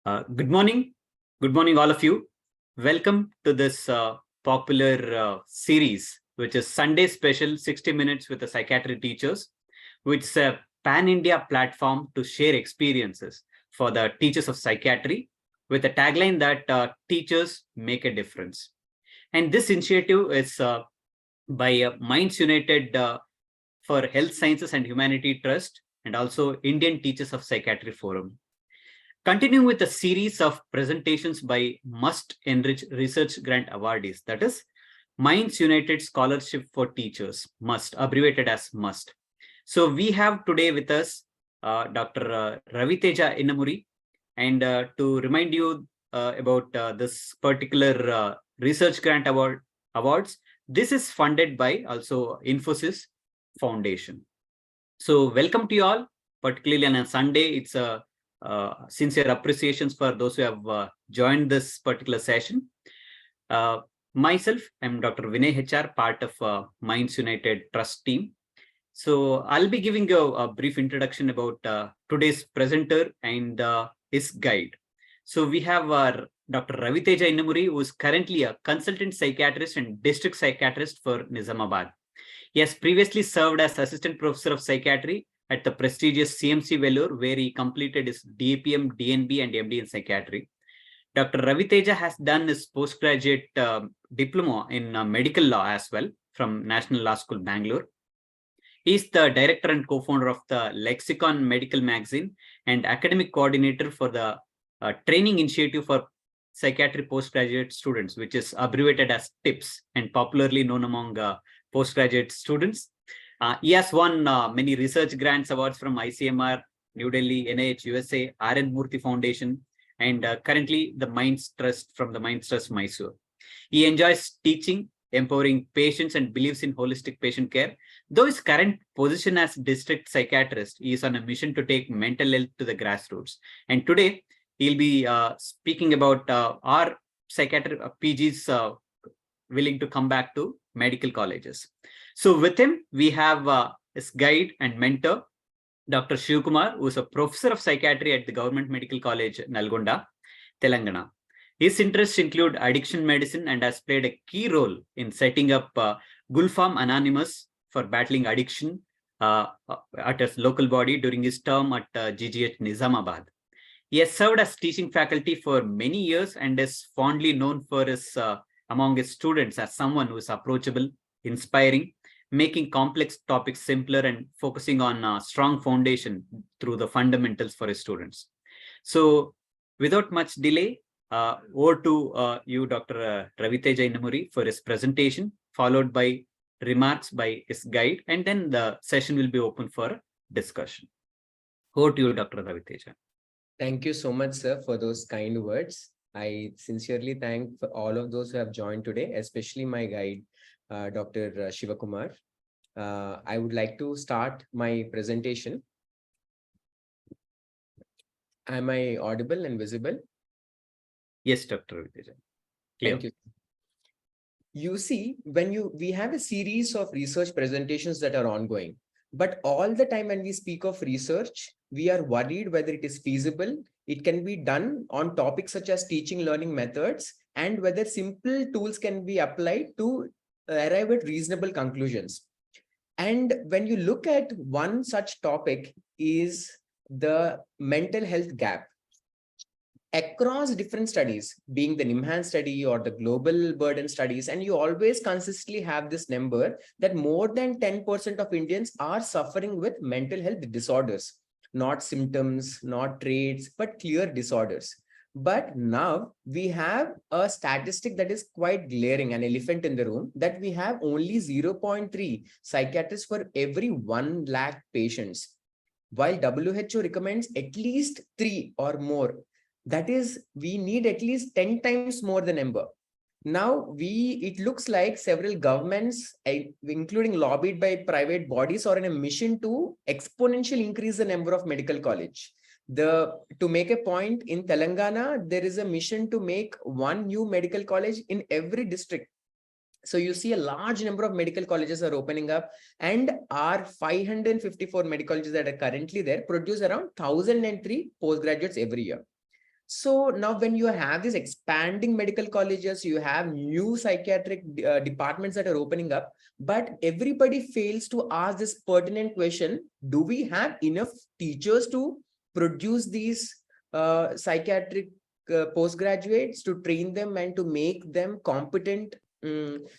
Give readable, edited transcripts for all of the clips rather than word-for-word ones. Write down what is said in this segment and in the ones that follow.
Good morning. Good morning, all of you. Welcome to this popular series, which is Sunday special 60 minutes with the psychiatry teachers, which is a pan-India platform to share experiences for the teachers of psychiatry with a tagline that teachers make a difference. And this initiative is by Minds United for Health Sciences and Humanity Trust and also Indian Teachers of Psychiatry Forum. Continuing with a series of presentations by Must Enrich Research Grant Awardees, that is Minds United Scholarship for Teachers, MUST, abbreviated as MUST. So we have today with us Dr. Raviteja Innamuri, and to remind you about this particular Research Grant Awards, this is funded by also Infosys Foundation. So welcome to you all, particularly on a Sunday. It's a sincere appreciations for those who have joined this particular session. Myself, I'm Dr. Vinay HR, part of Minds United Trust team. So I'll be giving a brief introduction about today's presenter and his guide. So we have Dr. Raviteja Innamuri, who is currently a consultant psychiatrist and district psychiatrist for Nizamabad. He has previously served as assistant professor of psychiatry at the prestigious CMC Vellore, where he completed his DAPM, DNB, and MD in psychiatry. Dr. Raviteja has done his postgraduate diploma in medical law as well from National Law School, Bangalore. He is the director and co-founder of the Lexicon Medical Magazine and academic coordinator for the Training Initiative for Psychiatry Postgraduate Students, which is abbreviated as TIPS and popularly known among postgraduate students. He has won many research grants awards from ICMR, New Delhi, NIH, USA, R.N. Murthy Foundation, and currently the Minds Trust from the Minds Trust, Mysore. He enjoys teaching, empowering patients, and believes in holistic patient care. Though his current position as district psychiatrist, he is on a mission to take mental health to the grassroots. And today, he'll be speaking about our psychiatric PGs willing to come back to medical colleges. So with him, we have his guide and mentor, Dr. Shiva, who is a professor of psychiatry at the Government Medical College, Nalgonda, Telangana. His interests include addiction medicine and has played a key role in setting up Gulfarm Anonymous for battling addiction at his local body during his term at GGH Nizamabad. He has served as teaching faculty for many years and is fondly known for his among his students as someone who is approachable, inspiring, making complex topics simpler, and focusing on a strong foundation through the fundamentals for his students. So without much delay, over to you, Dr. Raviteja Innamuri, for his presentation, followed by remarks by his guide, and then the session will be open for discussion. Over to you, Dr. Raviteja. Thank you so much, sir, for those kind words. I sincerely thank all of those who have joined today, especially my guide, Dr. Shiva Kumar. I would like to start my presentation. Am I audible and visible? Yes, Dr. Raviteja. Thank you. You see, when we have a series of research presentations that are ongoing, but all the time when we speak of research, we are worried whether it is feasible. It can be done on topics such as teaching learning methods, and whether simple tools can be applied to arrive at reasonable conclusions. And when you look at one such topic is the mental health gap. Across different studies, being the NIMHAN study or the global burden studies, and you always consistently have this number that more than 10% of Indians are suffering with mental health disorders, not symptoms, not traits, but clear disorders. But now we have a statistic that is quite glaring, an elephant in the room, that we have only 0.3 psychiatrists for every 1 lakh patients, while WHO recommends at least 3 or more. That is, we need at least 10 times more the number. Now, it looks like several governments, including lobbied by private bodies, are in a mission to exponentially increase the number of medical college. To make a point, in Telangana, there is a mission to make 1 new medical college in every district. So you see a large number of medical colleges are opening up, and our 554 medical colleges that are currently there produce around 1,003 postgraduates every year. So now when you have these expanding medical colleges, you have new psychiatric departments that are opening up, but everybody fails to ask this pertinent question: do we have enough teachers to produce these psychiatric postgraduates, to train them and to make them competent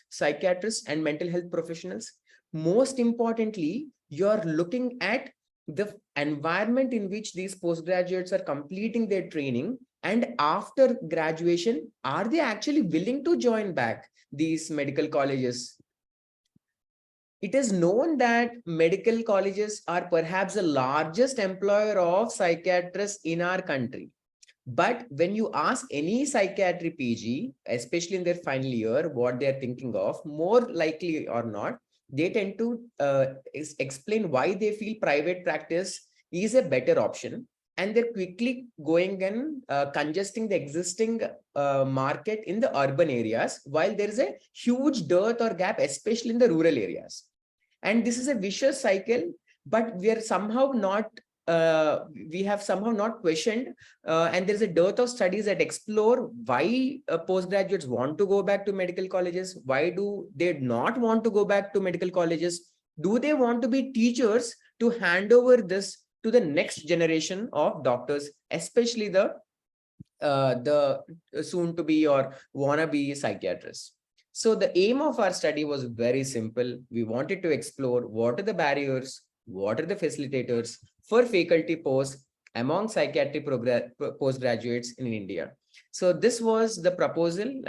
psychiatrists and mental health professionals? Most importantly, you're looking at the environment in which these postgraduates are completing their training, and after graduation, are they actually willing to join back these medical colleges? It is known that medical colleges are perhaps the largest employer of psychiatrists in our country. But when you ask any psychiatry PG, especially in their final year, what they're thinking of, more likely or not, they tend to explain why they feel private practice is a better option. And they're quickly going and congesting the existing market in the urban areas, while there is a huge dearth or gap, especially in the rural areas. And this is a vicious cycle, but we are somehow not we have somehow not questioned, and there's a dearth of studies that explore why postgraduates want to go back to medical colleges. Why do they not want to go back to medical colleges? Do they want to be teachers to hand over this to the next generation of doctors, especially the soon to be or wannabe psychiatrists? So the aim of our study was very simple. We wanted to explore what are the barriers, what are the facilitators for faculty posts among psychiatry postgraduates in India. So this was the proposal.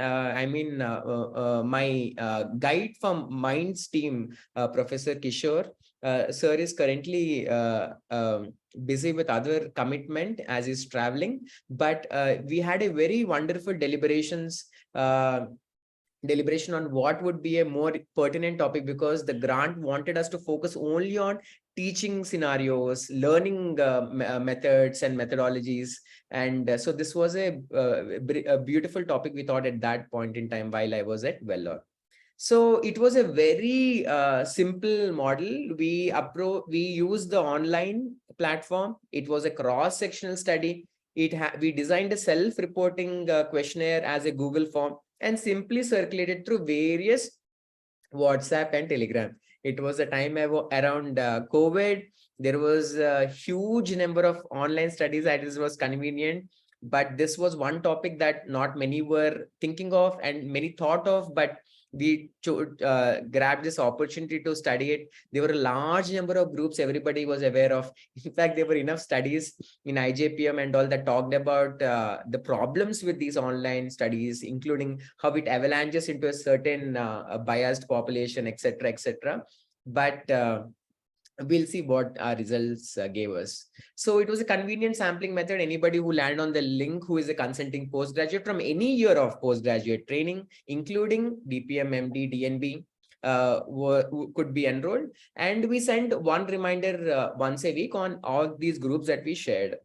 My guide from Minds team, Professor Kishore, sir is currently busy with other commitment as he's traveling, but we had a very wonderful deliberation on what would be a more pertinent topic, because the grant wanted us to focus only on teaching scenarios, learning methods and methodologies. And so this was a beautiful topic, we thought, at that point in time while I was at Vellore. So it was a very simple model. We used the online platform. It was a cross-sectional study. We designed a self-reporting questionnaire as a Google form and simply circulated through various WhatsApp and Telegram. It was a time around COVID. There was a huge number of online studies that was convenient, but this was one topic that not many were thinking of and many thought of, but we grabbed this opportunity to study it. There were a large number of groups everybody was aware of. In fact, there were enough studies in IJPM and all that talked about the problems with these online studies, including how it avalanches into a certain biased population, etc., etc. But we'll see what our results gave us. So it was a convenient sampling method. Anybody who land on the link who is a consenting postgraduate from any year of postgraduate training, including DPM, MD, DNB, could be enrolled. And we send one reminder once a week on all these groups that we shared.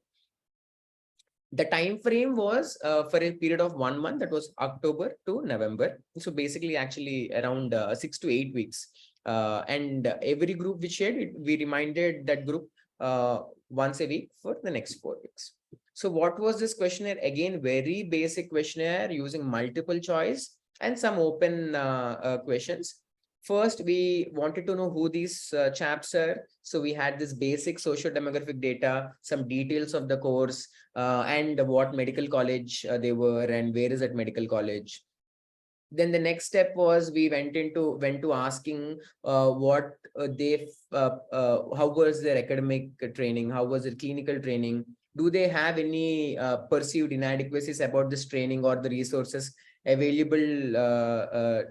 The time frame was for a period of 1 month, that was October to November. So basically, actually around 6 to 8 weeks. And every group we shared, we reminded that group once a week for the next 4 weeks. So what was this questionnaire? Again, very basic questionnaire using multiple choice and some open questions. First, we wanted to know who these chaps are. So we had this basic socio-demographic data, some details of the course, and what medical college they were and where is that medical college. Then the next step was we went to asking how was their academic training, how was their clinical training, do they have any perceived inadequacies about this training or the resources available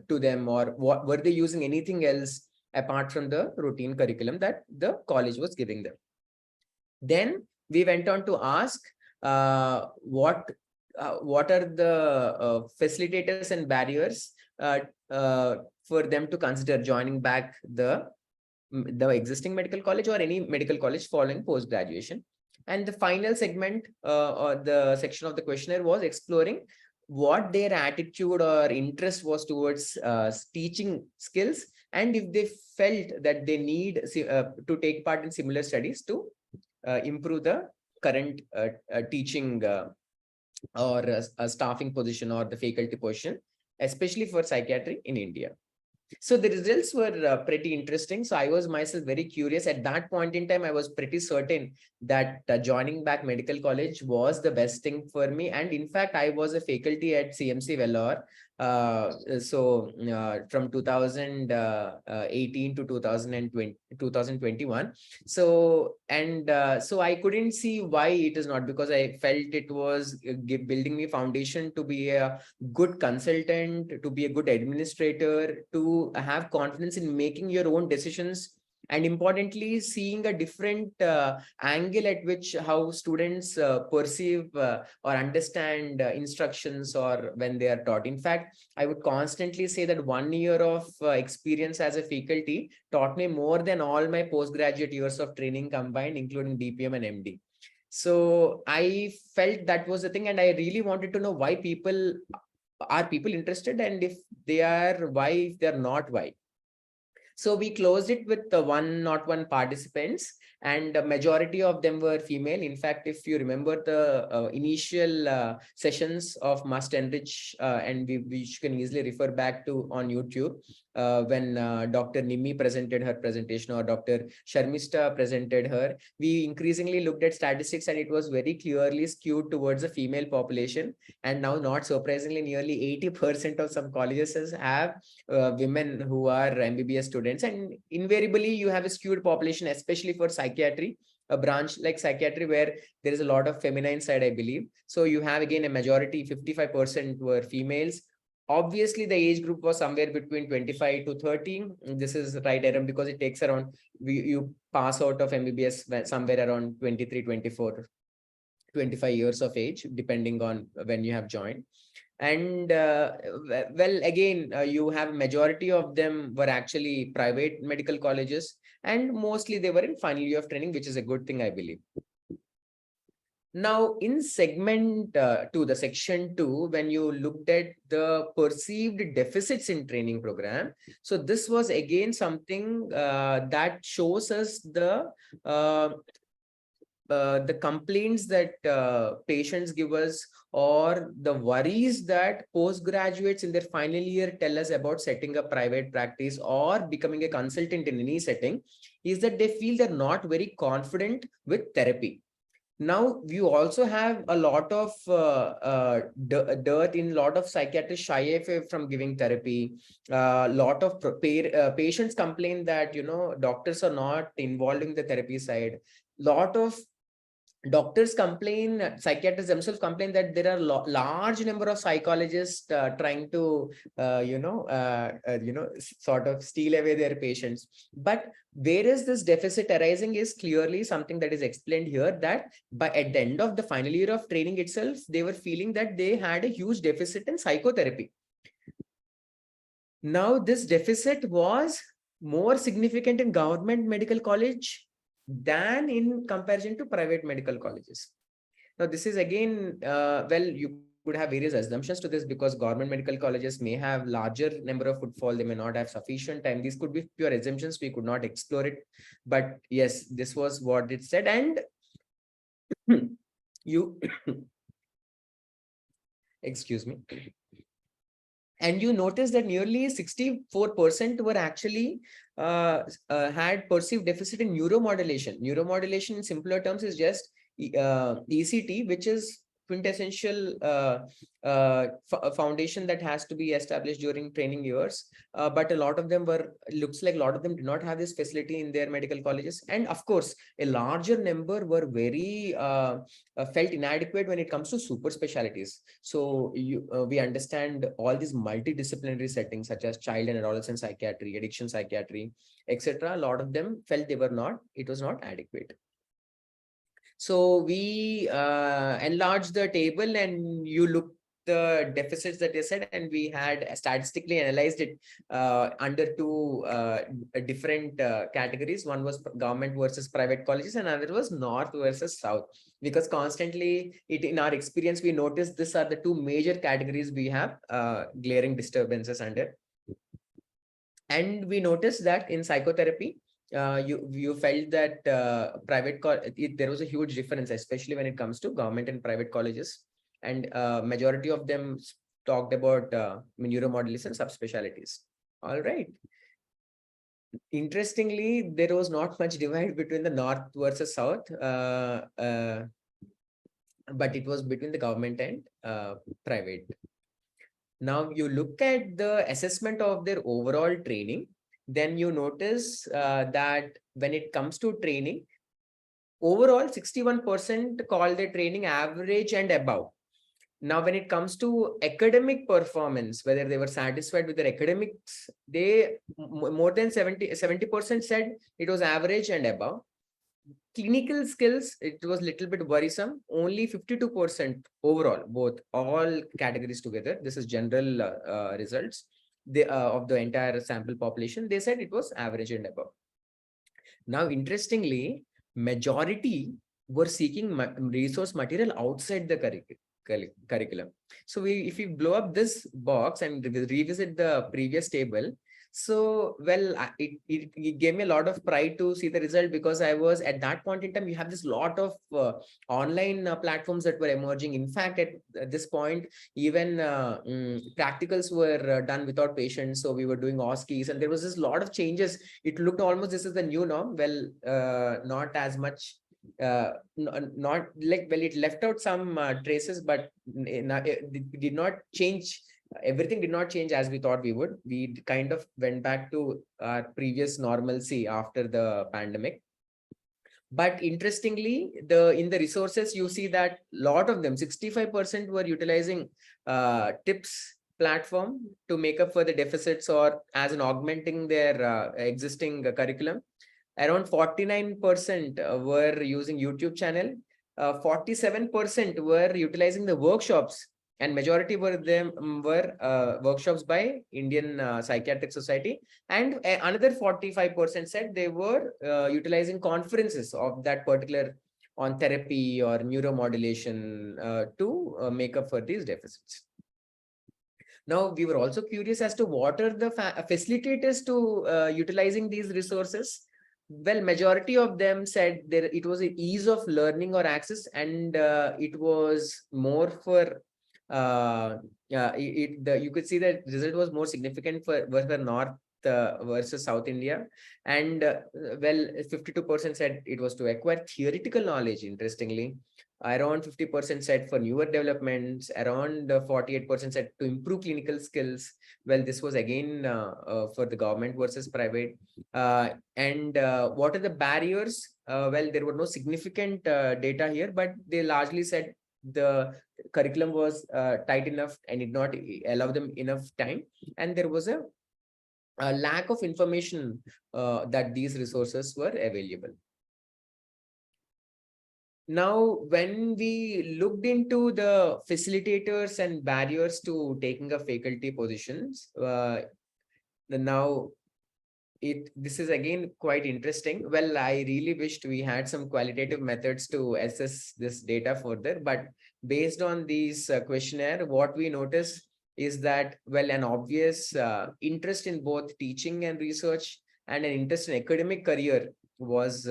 to them, or what were they using anything else apart from the routine curriculum that the college was giving them. Then we went on to ask what are the facilitators and barriers for them to consider joining back the existing medical college or any medical college following post-graduation. And the final segment or the section of the questionnaire was exploring what their attitude or interest was towards teaching skills, and if they felt that they need to take part in similar studies to improve the current teaching or a staffing position or the faculty position, especially for psychiatry in India. So the results were pretty interesting. So I was myself very curious. At that point in time, I was pretty certain that joining back medical college was the best thing for me. And in fact, I was a faculty at CMC Vellore. From 2018 to 2020, 2021. So I couldn't see why it is not, because I felt it was building me foundation to be a good consultant, to be a good administrator, to have confidence in making your own decisions, and importantly, seeing a different angle at which how students perceive or understand instructions or when they are taught. In fact, I would constantly say that 1 year of experience as a faculty taught me more than all my postgraduate years of training combined, including DPM and MD. So I felt that was the thing, and I really wanted to know why people interested, and if they are, why, if they're not, why. So we closed it with the 101 participants, and the majority of them were female. In fact, if you remember the initial sessions of Must Enrich, and we can easily refer back to on YouTube, when Dr. Nimi presented her presentation or Dr. Sharmista presented her, we increasingly looked at statistics, and it was very clearly skewed towards the female population. And now, not surprisingly, nearly 80% of some colleges have women who are MBBS students, and invariably you have a skewed population, especially for psychiatry, a branch like psychiatry where there is a lot of feminine side, I believe. So you have again a majority, 55% were females. Obviously, the age group was somewhere between 25 to 30. This is right around, because it takes around, you pass out of MBBS somewhere around 23, 24, 25 years of age, depending on when you have joined. And well, again, you have majority of them were actually private medical colleges, and mostly they were in final year of training, which is a good thing, I believe. Now, in segment 2, the section 2, when you looked at the perceived deficits in training program, so this was again something that shows us the complaints that patients give us, or the worries that postgraduates in their final year tell us about setting up private practice or becoming a consultant in any setting, is that they feel they're not very confident with therapy. Now, you also have a lot of dirt in a lot of psychiatrists shy from giving therapy. A lot of patients complain that, doctors are not involved in the therapy side. Lot of doctors complain, psychiatrists themselves complain that there are large number of psychologists trying to sort of steal away their patients. But where is this deficit arising is clearly something that is explained here, that at the end of the final year of training itself, they were feeling that they had a huge deficit in psychotherapy. Now, this deficit was more significant in government medical college than in comparison to private medical colleges. Now, this is again, well, you could have various assumptions to this, because government medical colleges may have larger number of footfall, they may not have sufficient time. These could be pure assumptions, we could not explore it. But yes, this was what it said. And you, excuse me. And you notice that nearly 64% were actually had perceived deficit in neuromodulation. Neuromodulation in simpler terms is just ECT, which is quintessential foundation that has to be established during training years. But a lot of them looks like a lot of them did not have this facility in their medical colleges. And of course, a larger number were very felt inadequate when it comes to super specialties. So we understand all these multidisciplinary settings such as child and adolescent psychiatry, addiction psychiatry, etc. A lot of them felt it was not adequate. So we enlarged the table, and you look the deficits that they said, and we had statistically analyzed it under two different categories. One was government versus private colleges, and another was north versus south. Because constantly, in our experience, we noticed these are the two major categories we have glaring disturbances under. And we noticed that in psychotherapy, you felt that there was a huge difference, especially when it comes to government and private colleges. and majority of them talked about neuromodulation subspecialties. All right. Interestingly, there was not much divide between the north versus south, but it was between the government and private. Now you look at the assessment of their overall training, then you notice that when it comes to training, overall 61% call their training average and above. Now, when it comes to academic performance, whether they were satisfied with their academics, they more than 70% said it was average and above. Clinical skills, it was little bit worrisome. Only 52% overall, both all categories together. This is general results of the entire sample population. They said it was average and above. Now, interestingly, majority were seeking resource material outside the curriculum. So if we blow up this box and revisit the previous table, so well, it gave me a lot of pride to see the result, because I was at that point in time, you have this lot of online platforms that were emerging. In fact, at this point, even practicals were done without patients. So we were doing OSCEs, and there was this lot of changes. It looked almost this is the new norm. Well, not as much. Not like, well, it left out some traces, but it did not change. Everything did not change as we thought we would. We kind of went back to our previous normalcy after the pandemic. But interestingly, in the resources, you see that lot of them, 65% were utilizing tips platform to make up for the deficits or as an augmenting their existing curriculum. Around 49% were using YouTube channel. 47% were utilizing the workshops, and majority were workshops by Indian Psychiatric Society. And another 45% said they were utilizing conferences of that particular on therapy or neuromodulation to make up for these deficits. Now, we were also curious as to what are the facilitators to utilizing these resources. Well, majority of them said it was an ease of learning or access, and it was more for you could see that result was more significant for North versus South India, and well, 52% said it was to acquire theoretical knowledge. Interestingly, around 50% said for newer developments, around 48% said to improve clinical skills. Well, this was again for the government versus private. And what are the barriers? Well, there were no significant data here, but they largely said the curriculum was tight enough and did not allow them enough time. And there was a lack of information that these resources were available. Now, when we looked into the facilitators and barriers to taking up faculty positions, now this is again quite interesting. Well, I really wished we had some qualitative methods to assess this data further, but based on these questionnaire, what we notice is that, well, an obvious interest in both teaching and research and an interest in academic career was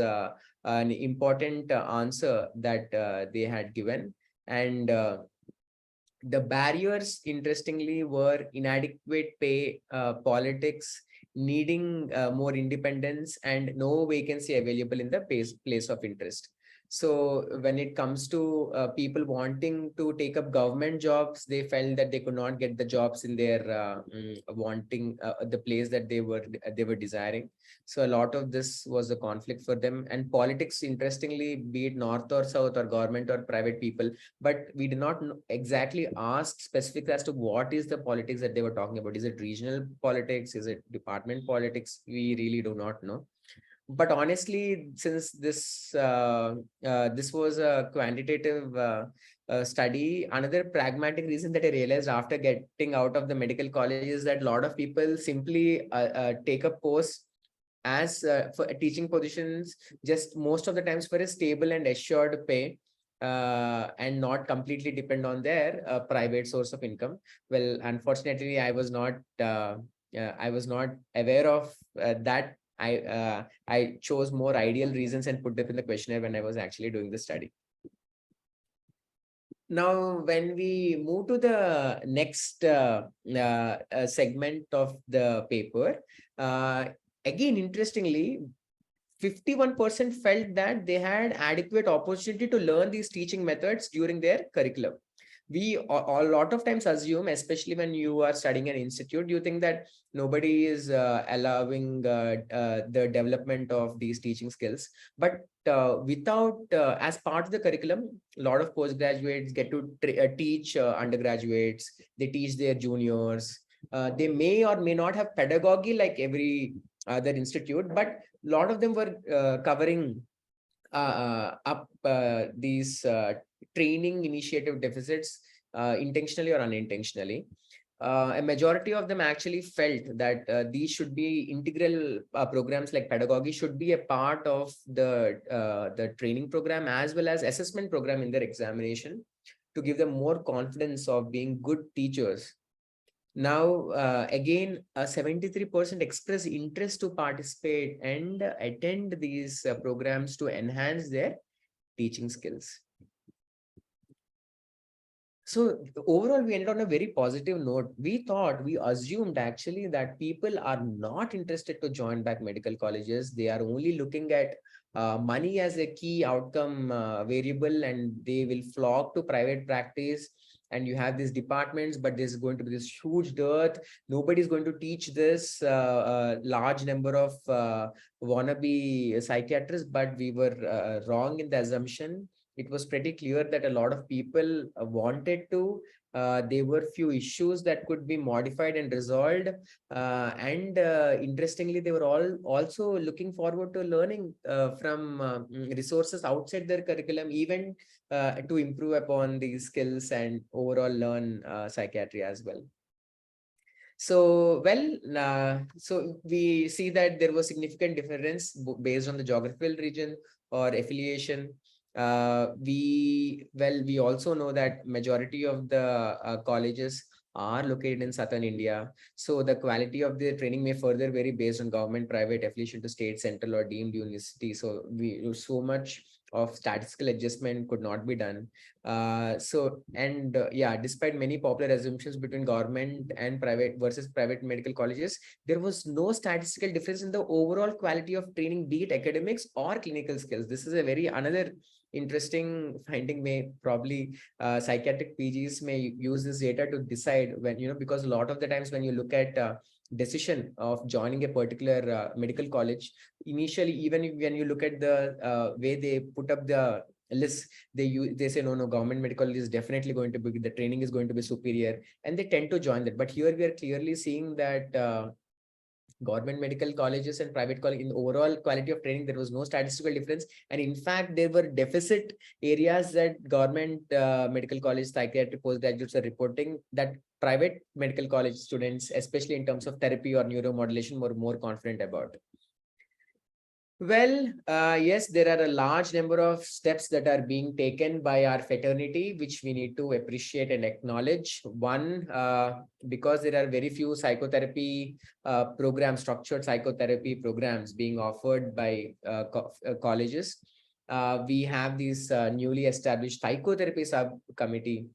an important answer that they had given. And the barriers, interestingly, were inadequate pay, politics, needing more independence, and no vacancy available in the place of interest. So when it comes to people wanting to take up government jobs, they felt that they could not get the jobs in their wanting the place that they were desiring. So a lot of this was a conflict for them. And politics, interestingly, be it north or south or government or private people, but we did not exactly ask specific as to what is the politics that they were talking about. Is it regional politics? Is it department politics? We really do not know. But honestly, since this was a quantitative study, another pragmatic reason that I realized after getting out of the medical college is that a lot of people simply take up posts as for teaching positions, just most of the times for a stable and assured pay, and not completely depend on their private source of income. Well, unfortunately, I was not aware of that. I chose more ideal reasons and put them in the questionnaire when I was actually doing the study. Now, when we move to the next segment of the paper, again, interestingly, 51% felt that they had adequate opportunity to learn these teaching methods during their curriculum. We a lot of times assume, especially when you are studying an institute, you think that nobody is allowing the development of these teaching skills. But without, as part of the curriculum, a lot of postgraduates get to teach undergraduates, they teach their juniors. They may or may not have pedagogy like every other institute, but a lot of them were covering up these training initiative deficits, intentionally or unintentionally. A majority of them actually felt that these should be integral programs, like pedagogy should be a part of the training program as well as assessment program in their examination, to give them more confidence of being good teachers. Now, again, 73% express interest to participate and attend these programs to enhance their teaching skills. So overall, we ended on a very positive note. We assumed actually that people are not interested to join back medical colleges. They are only looking at money as a key outcome variable, and they will flock to private practice. And you have these departments, but there's going to be this huge dearth. Nobody's going to teach this large number of wannabe psychiatrists, but we were wrong in the assumption. It was pretty clear that a lot of people wanted to. There were few issues that could be modified and resolved. And interestingly, they were all also looking forward to learning from resources outside their curriculum, even to improve upon these skills and overall learn psychiatry as well. So, so we see that there was significant difference based on the geographical region or affiliation. We also know that majority of the colleges are located in southern India. So the quality of the training may further vary based on government, private affiliation to state, central, or deemed university. So so much of statistical adjustment could not be done. Yeah, despite many popular assumptions between government and private versus private medical colleges, there was no statistical difference in the overall quality of training, be it academics or clinical skills. This is a very another interesting finding. May probably psychiatric PGs may use this data to decide when, because a lot of the times when you look at decision of joining a particular medical college, initially, even when you look at the way they put up the list, they say no, government medical college is definitely going to be, the training is going to be superior, and they tend to join that. But here we are clearly seeing that government medical colleges and private college, in overall quality of training, there was no statistical difference. And in fact, there were deficit areas that government medical college psychiatry postgraduates are reporting that private medical college students, especially in terms of therapy or neuromodulation, were more confident about. Well, yes, there are a large number of steps that are being taken by our fraternity, which we need to appreciate and acknowledge. One, because there are very few psychotherapy programs, structured psychotherapy programs being offered by colleges. We have this newly established psychotherapy subcommittee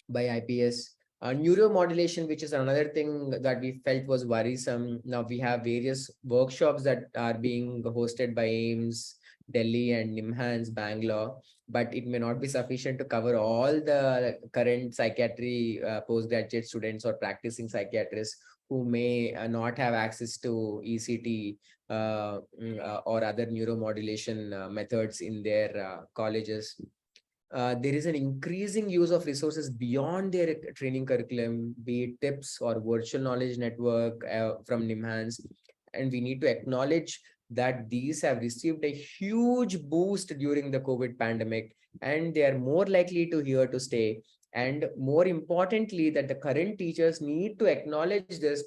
by IPS. Neuromodulation, which is another thing that we felt was worrisome. Now we have various workshops that are being hosted by AIMS, Delhi, and NIMHANS, Bangalore, but it may not be sufficient to cover all the current psychiatry postgraduate students or practicing psychiatrists who may not have access to ECT or other neuromodulation methods in their colleges. There is an increasing use of resources beyond their training curriculum, be it tips or virtual knowledge network from NIMHANS. And we need to acknowledge that these have received a huge boost during the COVID pandemic, and they are more likely to here to stay. And more importantly, that the current teachers need to acknowledge this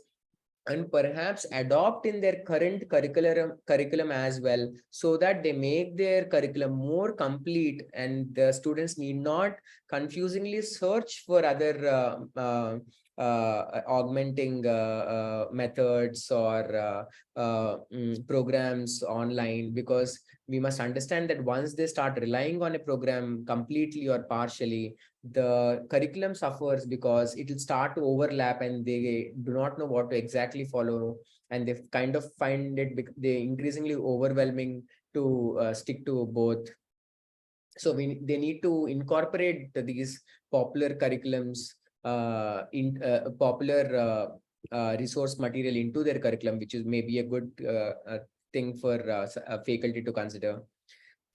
and perhaps adopt in their current curriculum as well, so that they make their curriculum more complete and the students need not confusingly search for other augmenting methods or programs online, because we must understand that once they start relying on a program completely or partially, the curriculum suffers because it will start to overlap and they do not know what to exactly follow, and they kind of find it they increasingly overwhelming to stick to both. So they need to incorporate these popular curriculums in popular resource material into their curriculum, which is maybe a good thing for faculty to consider.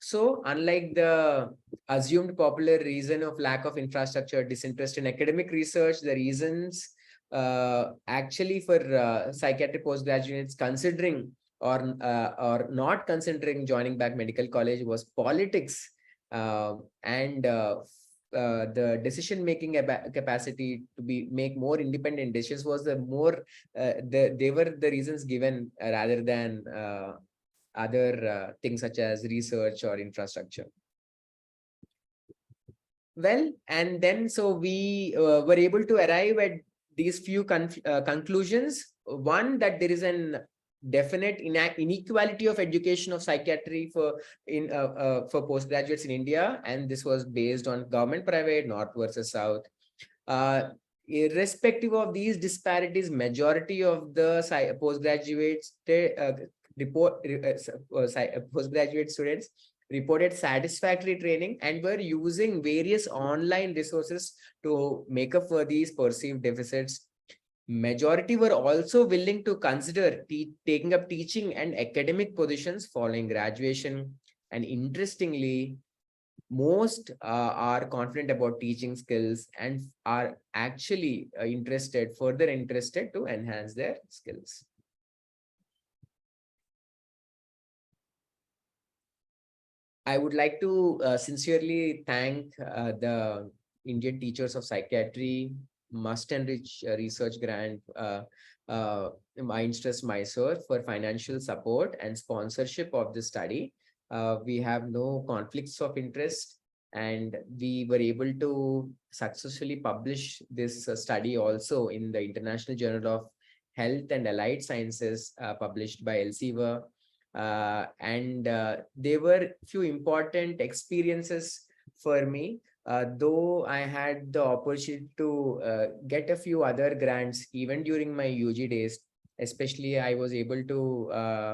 So, unlike the assumed popular reason of lack of infrastructure, disinterest in academic research, the reasons actually for psychiatric postgraduates considering or not considering joining back medical college was politics, and the decision making capacity to make more independent decisions was the more they were the reasons given rather than other things such as research or infrastructure. Well, and then so we were able to arrive at these few conclusions. One, that there is an definite inequality of education of psychiatry for postgraduates in India, and this was based on government, private, north versus south. Irrespective of these disparities, majority of the postgraduates postgraduate students reported satisfactory training and were using various online resources to make up for these perceived deficits. Majority were also willing to consider taking up teaching and academic positions following graduation. And interestingly, most are confident about teaching skills and are actually further interested to enhance their skills. I would like to sincerely thank the Indian Teachers of Psychiatry Must Enrich Research Grant, Mindstress Mysore, for financial support and sponsorship of the study. We have no conflicts of interest, and we were able to successfully publish this study also in the International Journal of Health and Allied Sciences, published by Elsevier. And there were few important experiences for me, though I had the opportunity to get a few other grants even during my UG days. Especially I was able to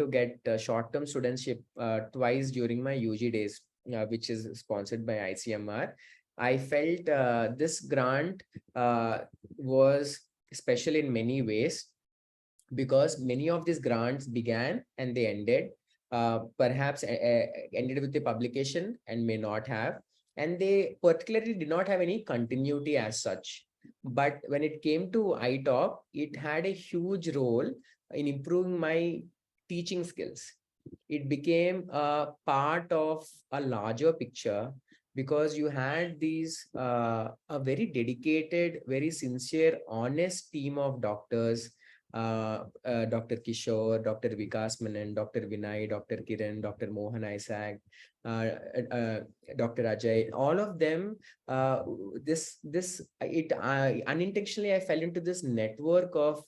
get short-term studentship twice during my UG days, which is sponsored by ICMR. I felt this grant was special in many ways, because many of these grants began and they ended, perhaps ended with the publication and may not have, and they particularly did not have any continuity as such. But when it came to iTalk, it had a huge role in improving my teaching skills. It became a part of a larger picture, because you had these a very dedicated, very sincere, honest team of doctors, Dr. Kishore, Dr. Vikas Menon, Dr. Vinay, Dr. Kiran, Dr. Mohan Isaac, Dr. Ajay, all of them. Unintentionally, I fell into this network of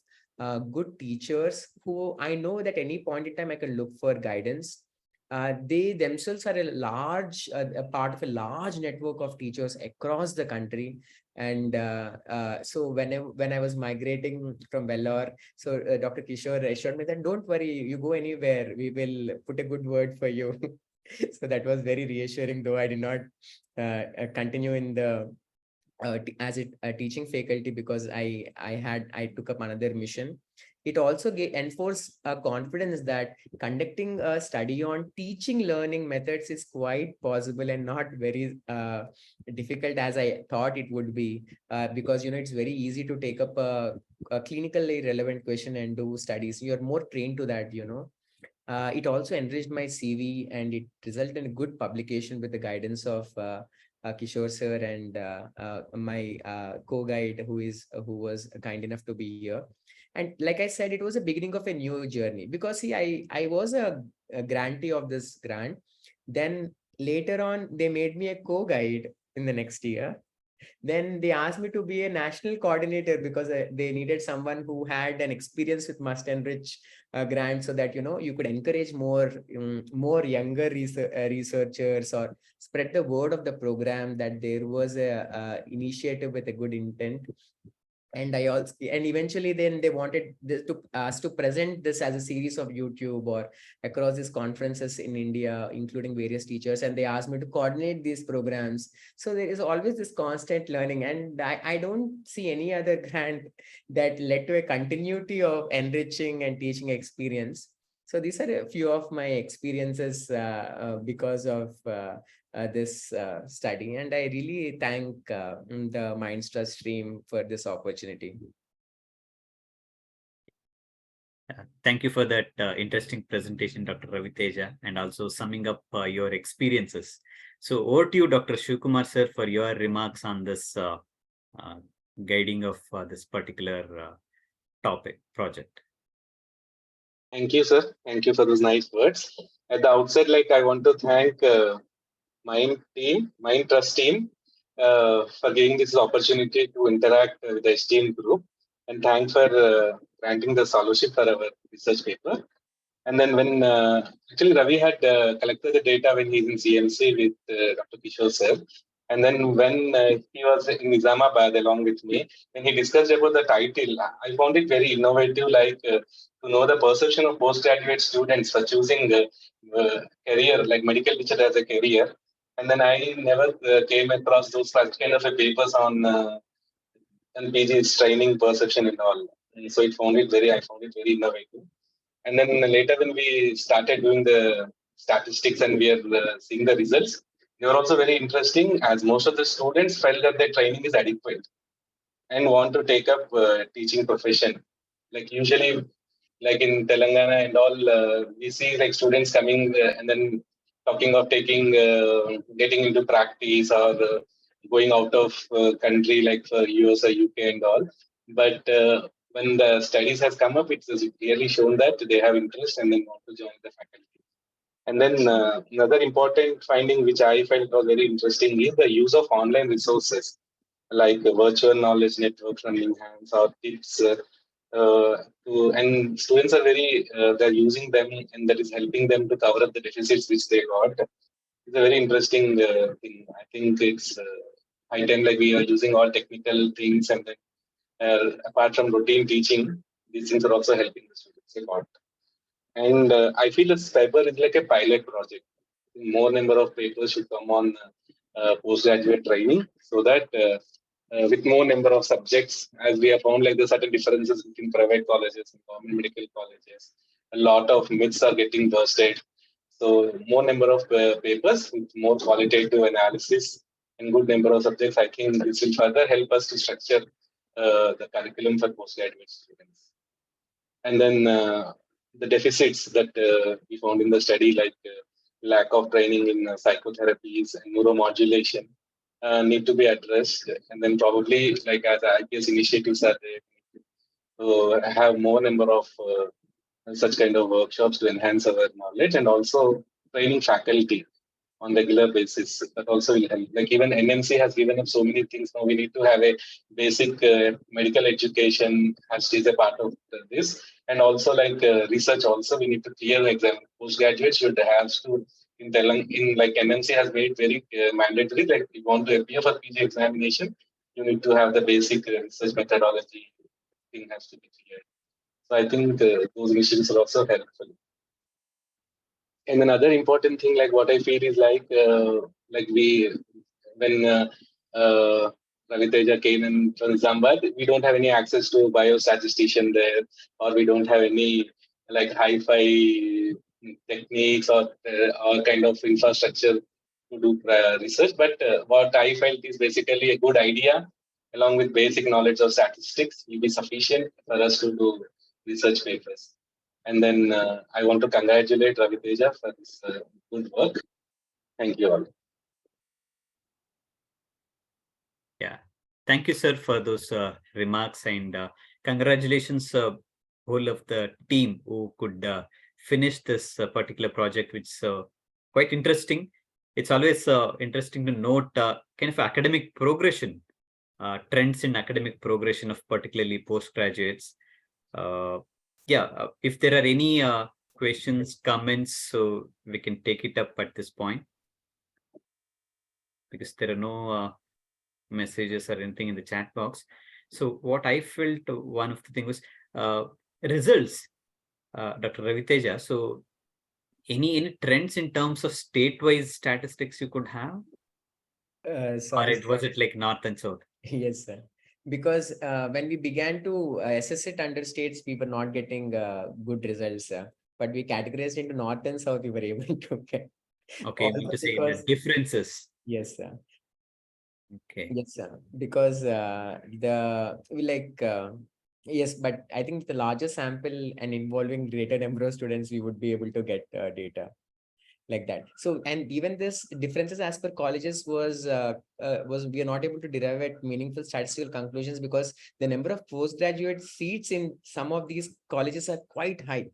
good teachers who I know that any point in time I can look for guidance. They themselves are a part of a large network of teachers across the country. And so when I was migrating from Vellore, so Dr. Kishore assured me that don't worry, you go anywhere, we will put a good word for you. So that was very reassuring, though I did not continue in the as a teaching faculty, because I took up another mission. It also enforced a confidence that conducting a study on teaching learning methods is quite possible and not very difficult as I thought it would be, because it's very easy to take up a clinically relevant question and do studies. You're more trained to that. It also enriched my CV, and it resulted in a good publication with the guidance of Kishore sir and my co-guide who was kind enough to be here. And like I said, it was a beginning of a new journey, because see, I was a grantee of this grant. Then later on, they made me a co-guide in the next year. Then they asked me to be a national coordinator because they needed someone who had an experience with Must Enrich grant, so that you could encourage more younger researchers, or spread the word of the program that there was a initiative with a good intent. And I also, and eventually then they wanted this to us to present this as a series of YouTube or across these conferences in India, including various teachers, and they asked me to coordinate these programs. So there is always this constant learning, and I don't see any other grant that led to a continuity of enriching and teaching experience. So these are a few of my experiences because of this study, and I really thank the Mindstrust stream for this opportunity. Thank you for that interesting presentation, Dr. Raviteja, and also summing up your experiences. So over to you, Dr. Shivkumar sir, for your remarks on this guiding of this particular topic project. Thank you, sir. Thank you for those nice words. At the outset, I want to thank Mind Trust team, for giving this opportunity to interact with the esteemed group, and thanks for granting the scholarship for our research paper. And then when actually Ravi had collected the data when he's in CMC with Dr. Kishore sir, and then when he was in Nizamabad along with me, when he discussed about the title, I found it very innovative, to know the perception of postgraduate students for choosing career, like medical teacher as a career. And then I never came across those such kind of papers on PG's training perception and all. And so I found it very innovative. And then later, when we started doing the statistics and we are seeing the results, they were also very interesting, as most of the students felt that their training is adequate and want to take up teaching profession. Like usually, like in Telangana and all, we see like students coming and then talking of getting into practice, or going out of country, like for US or UK and all. But when the studies has come up, it's clearly shown that they have interest and they want to join the faculty. And then another important finding which I felt was very interesting is the use of online resources like virtual knowledge networks from Enhance or tips. And students are they're using them, and that is helping them to cover up the deficits which they got. It's a very interesting thing. I think it's high time, like we are using all technical things, and then apart from routine teaching, these things are also helping the students a lot. And I feel this paper is like a pilot project. More number of papers should come on postgraduate training, so that with more number of subjects, as we have found, like there's certain differences between private colleges and government medical colleges. A lot of myths are getting busted. So more number of papers with more qualitative analysis and good number of subjects, I think this will further help us to structure the curriculum for postgraduate students. And then the deficits that we found in the study, like lack of training in psychotherapies and neuromodulation, need to be addressed. And then probably, like as IPS initiatives are there, so have more number of such kind of workshops to enhance our knowledge, and also training faculty on regular basis. That also will help. Like even NMC has given up so many things. Now we need to have a basic medical education as is a part of this, and also like research. Also, we need to clear the exam. Postgraduates should have to in like NMC has made very mandatory. Like if you want to appear for PG examination, you need to have the basic research methodology thing has to be clear. So I think those initiatives are also helpful. And another important thing, like what I feel is like when Raviteja came in from Nizamabad, we don't have any access to biostatistician there, or we don't have any like hi-fi techniques or kind of infrastructure to do research. But what I felt is basically a good idea, along with basic knowledge of statistics, will be sufficient for us to do research papers. And then I want to congratulate Raviteja for this good work. Thank you all. Yeah, thank you, sir, for those remarks, and congratulations, whole of the team who could finish this particular project, which is quite interesting. It's always interesting to note kind of academic progression trends in academic progression of particularly postgraduates. If there are any questions, comments, so we can take it up at this point, because there are no messages or anything in the chat box. So what I felt, one of the things was results, Dr. Raviteja. So any trends in terms of state-wise statistics you could have, or Sorry, was sir. it like north and south? Yes, sir. Because when we began to assess it under states, we were not getting good results, sir. But we categorized into north and south, we were able to get. Okay, you mean Also to say the because, differences. yes, sir. Okay. Yes, sir. Because yes, but I think the larger sample and involving greater number of students, we would be able to get data like that. So, and even this differences as per colleges was we are not able to derive at meaningful statistical conclusions because the number of postgraduate seats in some of these colleges are quite high.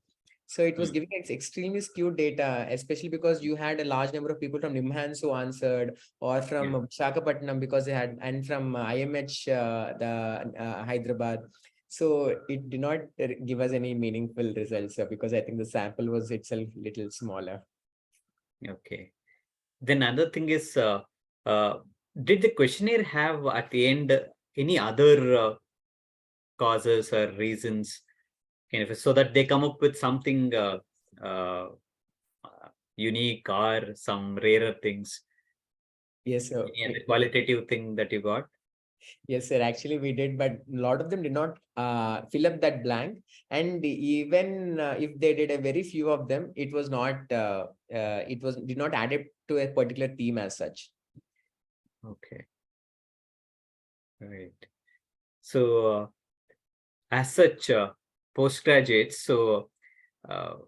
So it was giving extremely skewed data, especially because you had a large number of people from Nimhans who answered, or from Visakhapatnam because they had, and from IMH, Hyderabad. So it did not give us any meaningful results because I think the sample was itself little smaller. Okay. Then another thing is, did the questionnaire have at the end any other causes or reasons, so that they come up with something uh, unique or some rarer things? Yes, sir. Any other qualitative thing that you got? Yes, sir. Actually, we did, but a lot of them did not fill up that blank. And even if they did, a very few of them, it was not. Did not add up to a particular theme as such. Okay. Right. So, as such, postgraduates. So, how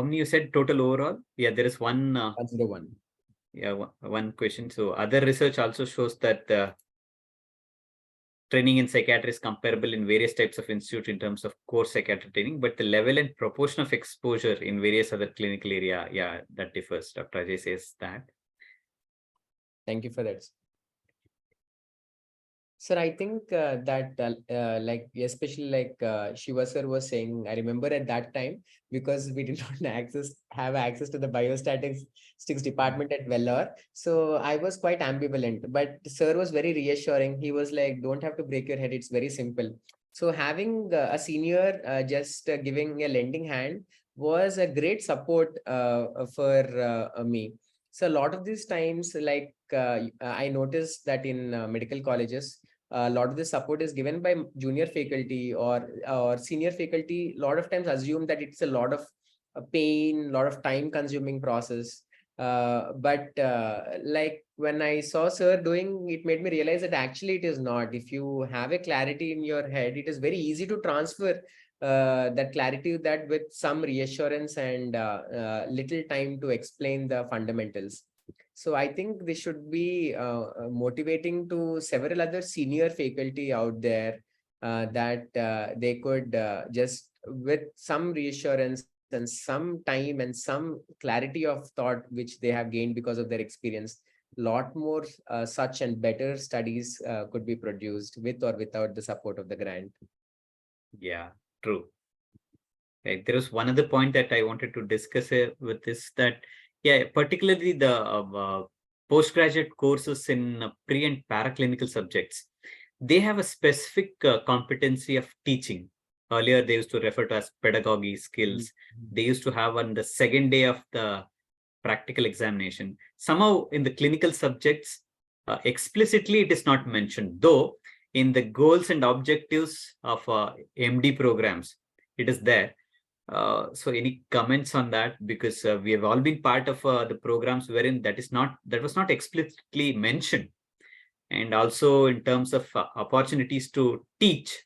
many you said total overall? Yeah, there is one. 101. Yeah, one question. So, other research also shows that training in psychiatry is comparable in various types of institute in terms of core psychiatry training, but the level and proportion of exposure in various other clinical area, yeah, that differs. Dr. Ajay says that. Thank you for that. Sir, I think that like especially like Shiva sir was saying, I remember at that time because we did not have access to the biostatistics department at Vellore. So I was quite ambivalent, but sir was very reassuring. He was like, don't have to break your head. It's very simple. So having a senior just giving a lending hand was a great support for me. So a lot of these times, like I noticed that in medical colleges, a lot of the support is given by junior faculty or senior faculty. A lot of times assume that it's a lot of pain, a lot of time consuming process. But like when I saw sir doing, it made me realize that actually it is not. If you have a clarity in your head, it is very easy to transfer that clarity, that with some reassurance and little time to explain the fundamentals. So I think this should be motivating to several other senior faculty out there that they could just with some reassurance and some time and some clarity of thought which they have gained because of their experience, lot more such and better studies could be produced with or without the support of the grant. Yeah, true. Right. There was one other point that I wanted to discuss with this, that, yeah, particularly the postgraduate courses in pre and paraclinical subjects, they have a specific competency of teaching. Earlier, they used to refer to as pedagogy skills. They used to have on the second day of the practical examination. Somehow in the clinical subjects, explicitly it is not mentioned, though in the goals and objectives of MD programs, it is there. So any comments on that? Because we have all been part of the programs wherein that was not explicitly mentioned. And also in terms of opportunities to teach,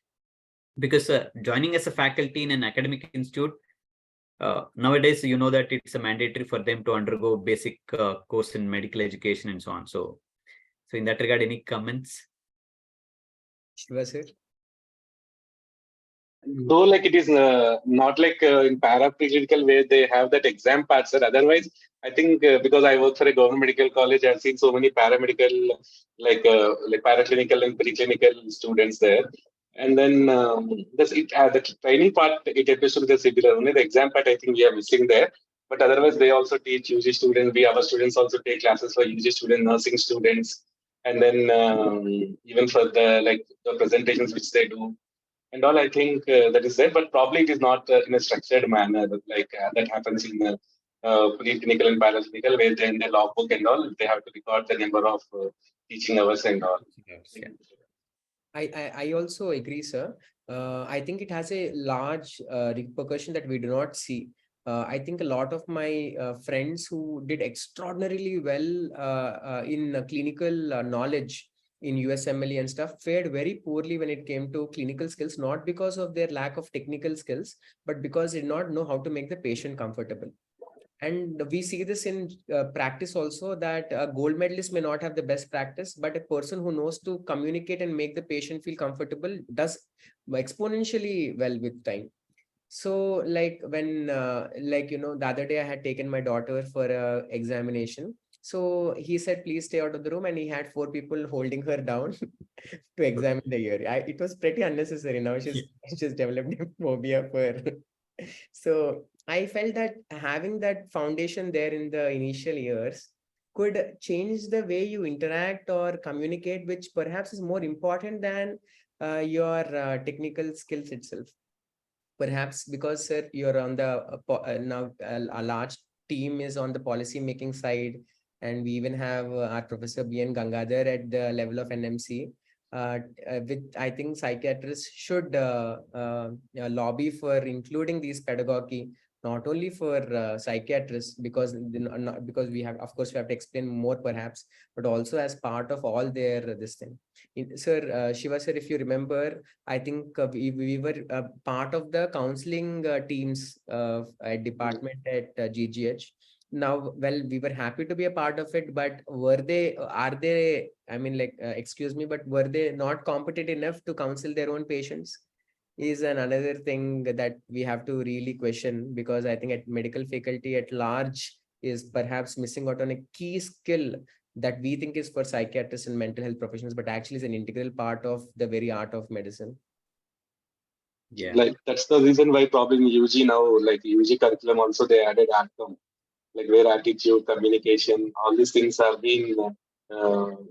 because joining as a faculty in an academic institute, nowadays, you know that it's a mandatory for them to undergo basic course in medical education and so on. So in that regard, any comments? Shiva sir? Though like it is not like in parapsychological way they have that exam part, sir. Otherwise, I think because I work for a government medical college, I've seen so many paramedical like paraclinical and preclinical students there. And then the training part it appears to be the similar. Only the exam part I think we are missing there. But otherwise, they also teach UG students. Our students also take classes for UG students, nursing students, and then even for the like the presentations which they do and all. I think that is there, but probably it is not in a structured manner like that happens in preclinical and paraclinical, where then the logbook and all they have to record the number of teaching hours and all. Yeah. I also agree, sir. I think it has a large repercussion that we do not see. I think a lot of my friends who did extraordinarily well in clinical knowledge in USMLE and stuff fared very poorly when it came to clinical skills, not because of their lack of technical skills, but because they did not know how to make the patient comfortable. And we see this in practice also, that a gold medalist may not have the best practice, but a person who knows to communicate and make the patient feel comfortable does exponentially well with time. So like when the other day I had taken my daughter for a examination. So he said, please stay out of the room. And he had 4 people holding her down to examine the ear. It was pretty unnecessary. Now she's developed a phobia for. So I felt that having that foundation there in the initial years could change the way you interact or communicate, which perhaps is more important than your technical skills itself. Perhaps because, sir, you're on the now a large team is on the policy making side, and we even have our Professor B.N. Gangadhar at the level of NMC. With I think psychiatrists should lobby for including these pedagogy not only for psychiatrists, because not because we have, of course, we have to explain more perhaps, but also as part of all their this thing. Sir, Shiva sir, if you remember, I think we were part of the counseling teams at department at GGH. Now, well, we were happy to be a part of it, but are they, I mean, like, excuse me, but were they not competent enough to counsel their own patients? Is another thing that we have to really question, because I think at medical faculty at large is perhaps missing out on a key skill that we think is for psychiatrists and mental health professionals, but actually is an integral part of the very art of medicine. Yeah. Like that's the reason why probably in UG now, like UG curriculum also they added ACTOM, like where attitude, communication, all these things have been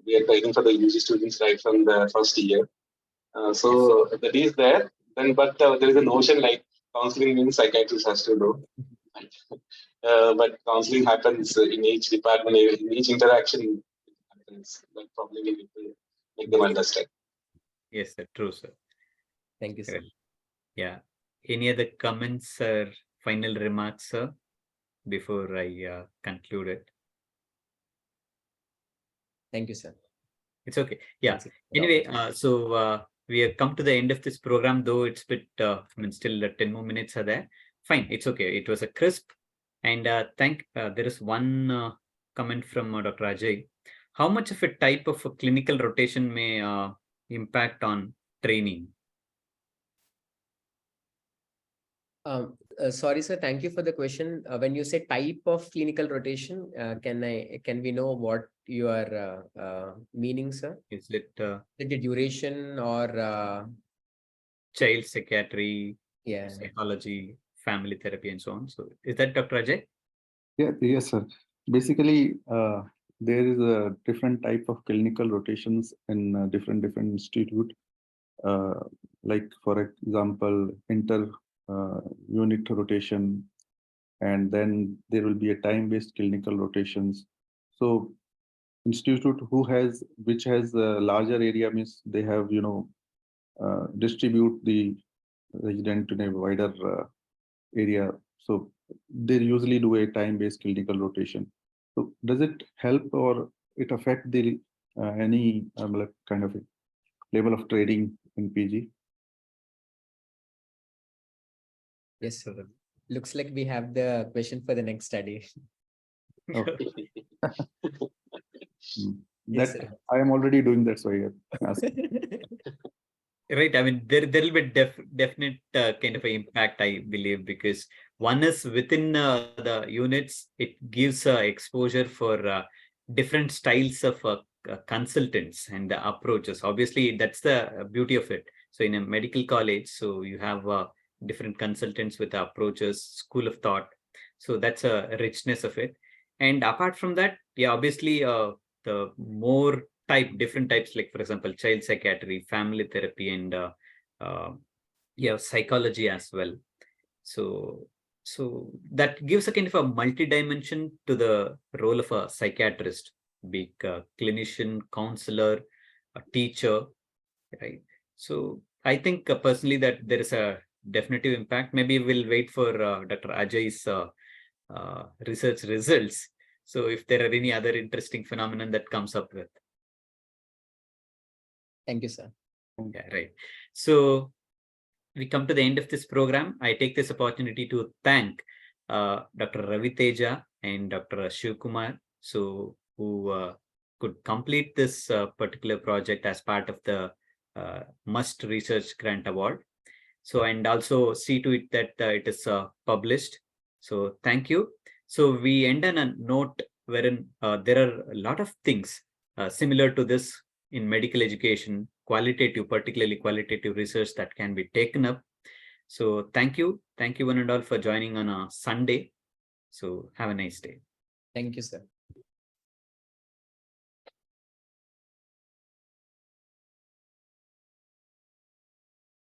we are training for the UG students right from the first year. So that is there. Then, but there is a notion like counseling means psychiatrist has to do. But counseling happens in each department, in each interaction. It happens. But probably we need to make them understand. Yes, sir. True, sir. Thank you, sir. Correct. Yeah. Any other comments or final remarks, sir, before I conclude it? Thank you, sir. It's okay. Yeah. Anyway, so we have come to the end of this program, though it's bit, I mean, still 10 more minutes are there. Fine. It's okay. It was a crisp. And there is one comment from Dr. Ajay. How much of a type of a clinical rotation may impact on training? Sorry, sir. Thank you for the question. When you say type of clinical rotation, can we know what you are meaning, sir? Is it the duration or child psychiatry, yeah, psychology, family therapy, and so on? So is that Dr. Ajay? Yeah, yes, sir. Basically, there is a different type of clinical rotations in different institute. Like for example, inter-unit rotation, and then there will be a time-based clinical rotations. So institute which has a larger area means they have distribute the resident in a wider area. So they usually do a time-based clinical rotation. So does it help or it affect the any like kind of a level of trading in PG? yes, sir. Looks like we have the question for the next study. Okay. Yes, That I am already doing that, so I ask. Right. I mean, there will be definite kind of an impact, I believe, because one is within the units, it gives exposure for different styles of consultants and the approaches. Obviously, that's the beauty of it. So in a medical college, so you have different consultants with approaches, school of thought. So that's a richness of it. And apart from that, yeah, obviously, the more different types, like for example, child psychiatry, family therapy, and uh, yeah, psychology as well. So that gives a kind of a multi-dimension to the role of a psychiatrist, be it a clinician, counselor, a teacher, right? So I think personally that there is a definitive impact. Maybe we'll wait for Dr. Ajay's research results. So if there are any other interesting phenomenon that comes up with. Thank you, sir. Yeah, right. So we come to the end of this program. I take this opportunity to thank Dr. Raviteja and Dr. Kumar, so who could complete this particular project as part of the Must Research Grant Award. So, and also see to it that it is published. So thank you. So we end on a note wherein there are a lot of things similar to this in medical education, particularly qualitative research that can be taken up. So thank you one and all for joining on a Sunday. So have a nice day. Thank you, sir.